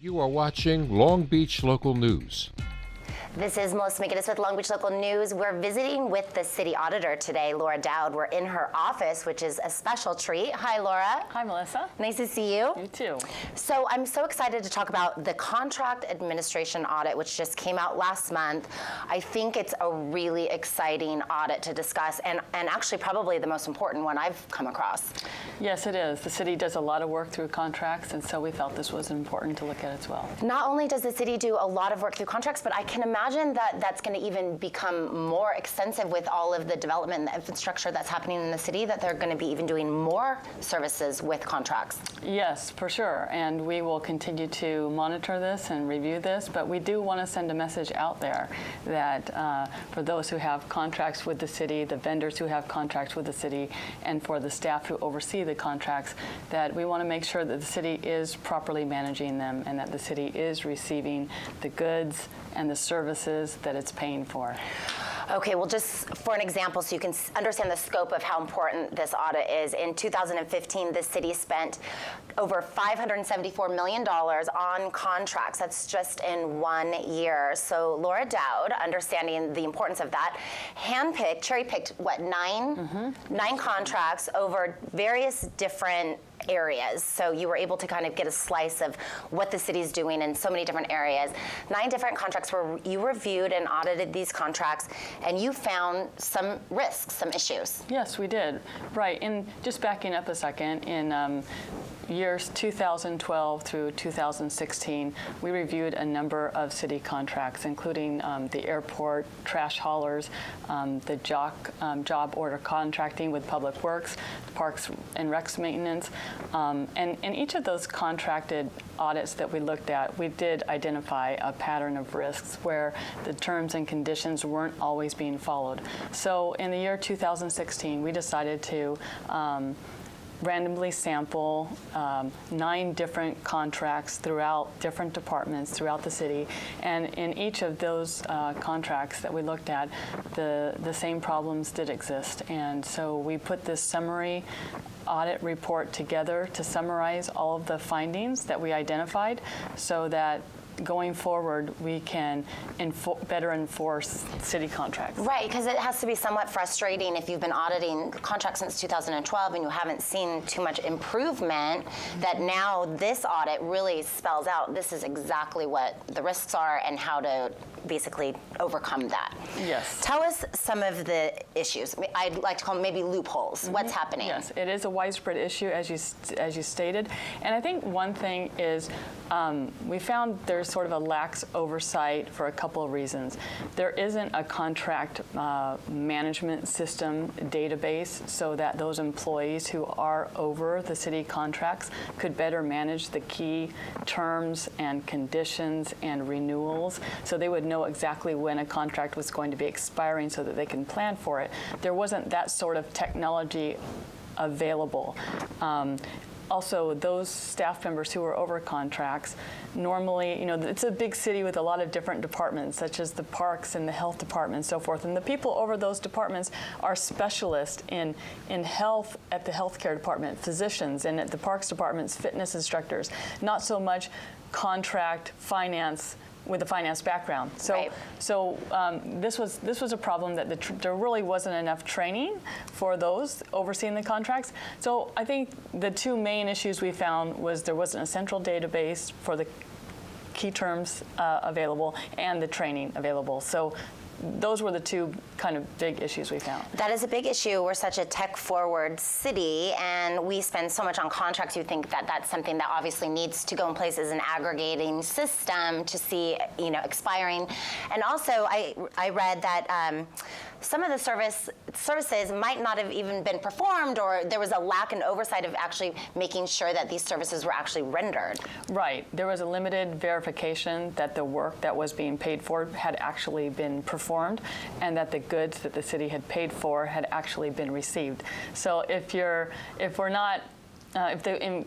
You are watching Long Beach Local News. This is Melissa McGinnis with Long Beach Local News. We're visiting with the city auditor today, Laura Doud. We're in her office, which is a special treat. Hi, Laura. Hi, Melissa. Nice to see you. You too. So I'm so excited to talk about the contract administration audit, which just came out last month. I think it's a really exciting audit to discuss, and actually probably the most important one I've come across. Yes, it is. The city does a lot of work through contracts, and so we felt this was important to look at as well. Not only does the city do a lot of work through contracts, but I can imagine that that's going to even become more extensive with all of the development and the infrastructure that's happening in the city, that they're going to be even doing more services with contracts. Yes, for sure. And we will continue to monitor this and review this, but we do want to send a message out there that for those who have contracts with the city, the vendors who have contracts with the city, and for the staff who oversee the contracts, that we want to make sure that the city is properly managing them and that the city is receiving the goods and the services that it's paying for. Okay, well, just for an example, so you can understand the scope of how important this audit is. In 2015, the city spent over $574 million on contracts. That's just in 1 year. So Laura Doud, understanding the importance of that, handpicked, cherry-picked, what, nine contracts over various different areas. So you were able to kind of get a slice of what the city's doing in so many different areas. 9 different contracts where you reviewed and audited these contracts, and you found some risks, some issues. Yes, we did. Right. And just backing up a second, in years 2012 through 2016, we reviewed a number of city contracts, including the airport, trash haulers, the job order contracting with Public Works, Parks and Recs maintenance. And in each of those contracted audits that we looked at, we did identify a pattern of risks where the terms and conditions weren't always being followed. So in the year 2016, we decided to randomly sample 9 different contracts throughout different departments throughout the city, and in each of those contracts that we looked at, the same problems did exist. And so we put this summary audit report together to summarize all of the findings that we identified, so that going forward, we can better enforce city contracts. Right, because it has to be somewhat frustrating if you've been auditing contracts since 2012 and you haven't seen too much improvement, that now this audit really spells out this is exactly what the risks are and how to basically overcome that. Yes. Tell us some of the issues. I'd like to call them maybe loopholes. What's happening? Yes, it is a widespread issue, as you stated. And I think one thing is we found there's sort of a lax oversight for a couple of reasons. There isn't a contract management system database so that those employees who are over the city contracts could better manage the key terms and conditions and renewals, so they would know exactly when a contract was going to be expiring so that they can plan for it. There wasn't that sort of technology available. Also, those staff members who are over contracts, normally, it's a big city with a lot of different departments, such as the parks and the health department and so forth. And the people over those departments are specialists in health at the healthcare department, physicians, and at the parks departments, fitness instructors, not so much contract finance with a finance background. So, right. This was a problem that there really wasn't enough training for those overseeing the contracts. So I think the 2 main issues we found was there wasn't a central database for the key terms available and the training available. So those were the 2 kind of big issues we found. That is a big issue. We're such a tech-forward city, and we spend so much on contracts. You think that that's something that obviously needs to go in place as an aggregating system to see, expiring. And also, I read that some of the services might not have even been performed, or there was a lack in oversight of actually making sure that these services were actually rendered. Right. There was a limited verification that the work that was being paid for had actually been performed, and that the goods that the city had paid for had actually been received. So if the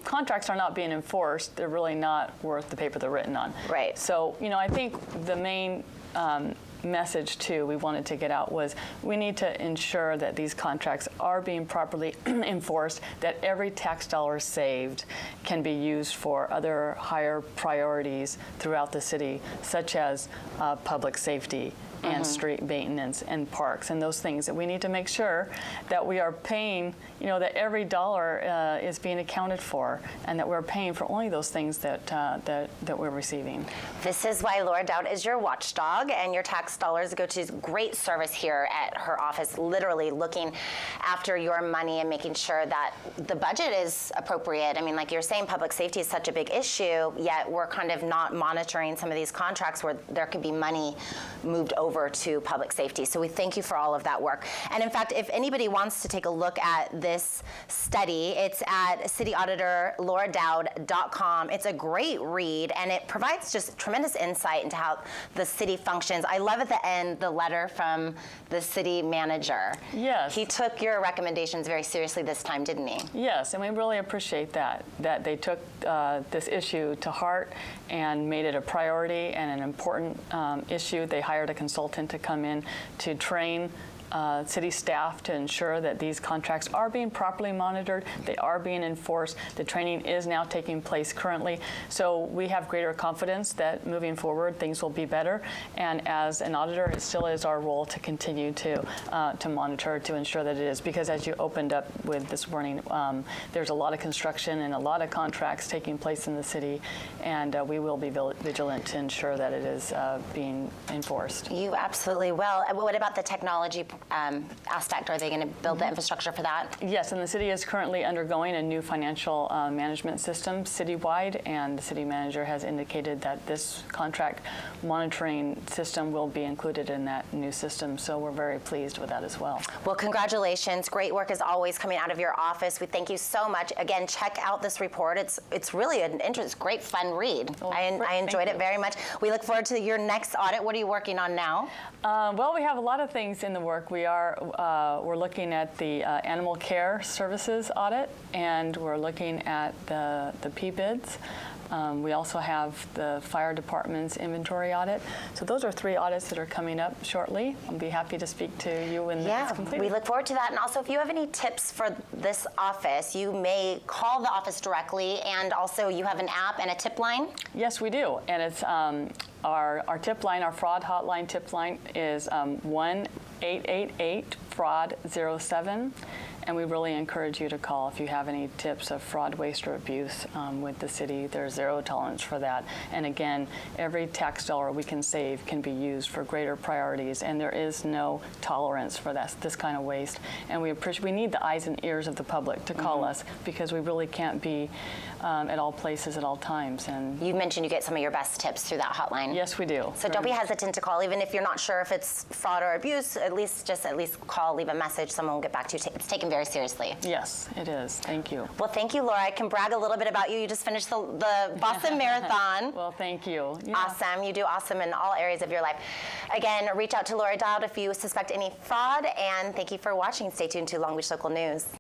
contracts are not being enforced, they're really not worth the paper they're written on. Right. So, I think the main message too we wanted to get out was we need to ensure that these contracts are being properly enforced, that every tax dollar saved can be used for other higher priorities throughout the city, such as public safety and street maintenance and parks and those things, that we need to make sure that we are paying, that every dollar is being accounted for, and that we're paying for only those things that we're receiving. This is why Laura Doud is your watchdog, and your tax dollars go to great service here at her office, literally looking after your money and making sure that the budget is appropriate. I mean, like you're saying, public safety is such a big issue, yet we're kind of not monitoring some of these contracts where there could be money moved over to public safety. So we thank you for all of that work. And in fact, if anybody wants to take a look at this study, it's at cityauditorlauradowd.com. It's a great read, and it provides just tremendous insight into how the city functions. I love at the end the letter from the city manager. Yes. He took your recommendations very seriously this time, didn't he? Yes, and we really appreciate that they took this issue to heart and made it a priority and an important issue. They hired a consultant to come in to train city staff to ensure that these contracts are being properly monitored, they are being enforced. The training is now taking place currently. So we have greater confidence that moving forward things will be better. And as an auditor, it still is our role to continue to monitor, to ensure that it is. Because as you opened up with this morning, there's a lot of construction and a lot of contracts taking place in the city, and we will be vigilant to ensure that it is being enforced. You absolutely will. What about the technology aspect? Are they going to build the infrastructure for that? Yes, and the city is currently undergoing a new financial management system citywide, and the city manager has indicated that this contract monitoring system will be included in that new system, so we're very pleased with that as well. Well, congratulations. Great work is always coming out of your office. We thank you so much. Again, check out this report. It's really an interesting, great, fun read. Well, I enjoyed it very much. We look forward to your next audit. What are you working on now? Well, we have a lot of things in the work. We're looking at the animal care services audit, and we're looking at the P-bids. We also have the fire department's inventory audit. So those are 3 audits that are coming up shortly. I'll be happy to speak to you when it's completed. We look forward to that. And also, if you have any tips for this office, you may call the office directly, and also you have an app and a tip line? Yes, we do. And it's our tip line, our fraud hotline tip line is 1-888-FRAUD-07. And we really encourage you to call if you have any tips of fraud, waste, or abuse with the city. There's zero tolerance for that. And again, every tax dollar we can save can be used for greater priorities, and there is no tolerance for this kind of waste. And we need the eyes and ears of the public to call us, because we really can't be at all places at all times. And you mentioned you get some of your best tips through that hotline. Yes, we do. So don't be hesitant to call, even if you're not sure if it's fraud or abuse. At least call, leave a message. Someone will get back to you. It's taken very seriously. Yes, it is. Thank you. Well, thank you, Laura. I can brag a little bit about you. You just finished the Boston Marathon. Well, thank you. Yeah. Awesome. You do awesome in all areas of your life. Again, reach out to Laura Doud if you suspect any fraud, and thank you for watching. Stay tuned to Long Beach Local News.